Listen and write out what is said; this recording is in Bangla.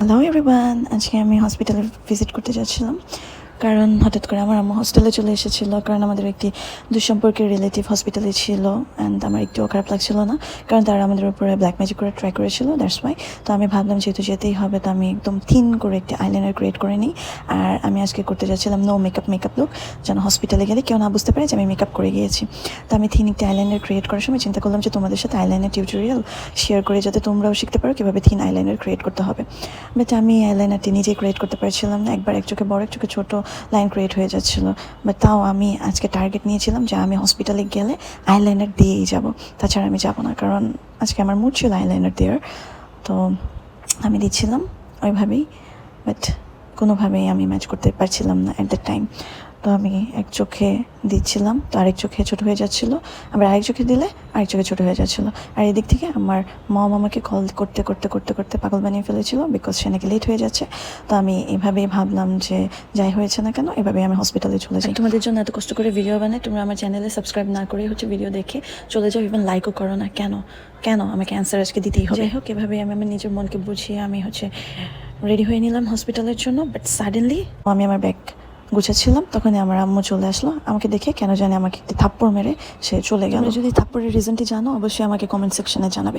হ্যালো এভরিওয়ান, আজকে আমি হসপিটালে ভিজিট করতে যাচ্ছিলাম কারণ হঠাৎ করে আমার আম্মু হোস্টেলে চলে এসেছিলো। কারণ আমাদের একটি দুঃসম্পর্কের রিলেটিভ হসপিটালে ছিল অ্যান্ড আমার একটুও খারাপ লাগছিল না, কারণ তারা আমাদের উপরে ব্ল্যাক ম্যাজিক করে ট্রাই করেছিল, দ্যাটস ওয়াই। তো আমি ভাবলাম যেহেতু যেতেই হবে, তো আমি একদম থিন করে একটি আইলাইনার ক্রিয়েট করে নিই। আর আমি আজকে করতে যাচ্ছিলাম নো মেকআপ লুক, যেন হসপিটালে গেলে কেউ না বুঝতে পারে যে আমি মেকআপ করে গিয়েছি। তো আমি থিন একটি আইলাইনার ক্রিয়েট করার সময় চিন্তা করলাম যে তোমাদের সাথে আইলাইনার টিউটোরিয়াল শেয়ার করে যাতে তোমরাও শিখতে পারো কীভাবে থিন আইলাইনার ক্রিয়েট করতে হবে। বাট আমি আইলাইনারটি নিজেই ক্রিয়েট করতে পারছিলাম না, একবার এক চোখে বড় এক চোখে ছোটো লাইন ক্রিয়েট হয়ে যাচ্ছিলো। বাট তাও আমি আজকে টার্গেট নিয়েছিলাম যে আমি হসপিটালে গেলে আইলাইনার দিয়েই যাব, তাছাড়া আমি যাব না, কারণ আজকে আমার মুড ছিল আইলাইনার দেওয়ার। তো আমি দিচ্ছিলাম ওইভাবেই, বাট কোনোভাবেই আমি ম্যাচ করতে পারছিলাম না অ্যাট দ্য টাইম। তো আমি এক চোখে দিচ্ছিলাম, তো আরেক চোখে ছোটো হয়ে যাচ্ছিলো, আবার আরেক চোখে দিলে আরেক চোখে ছোটো হয়ে যাচ্ছিলো। আর এদিক থেকে আমার মম আমাকে কল করতে করতে করতে করতে পাগল বানিয়ে ফেলেছিল, বিকজ সে নাকি লেট হয়ে যাচ্ছে। তো আমি এভাবেই ভাবলাম যে যাই হয়েছে না কেন, এভাবেই আমি হসপিটালে চলে যাই। তোমাদের জন্য এত কষ্ট করে ভিডিও বানাই, তোমরা আমার চ্যানেলে সাবস্ক্রাইব না করে ভিডিও দেখে চলে যাও, ইভেন লাইকও করো না। কেন কেন আমাকে অ্যান্সার আজকে দিতেই হবে? যাই হোক, এভাবেই আমি আমার নিজের মনকে বুঝিয়ে আমি রেডি হয়ে নিলাম হসপিটালের জন্য। বাট সাডেনলি আমি আমার ব্যাগ গুছাচ্ছিলাম, তখনই আমার আম্মু চলে আসলো। আমাকে দেখে কেন জানি আমাকে একটি থাপ্পড় মেরে সে চলে গেল। যদি থাপ্পড়ের রিজনটি জানো, অবশ্যই আমাকে কমেন্ট সেকশনে জানাবে।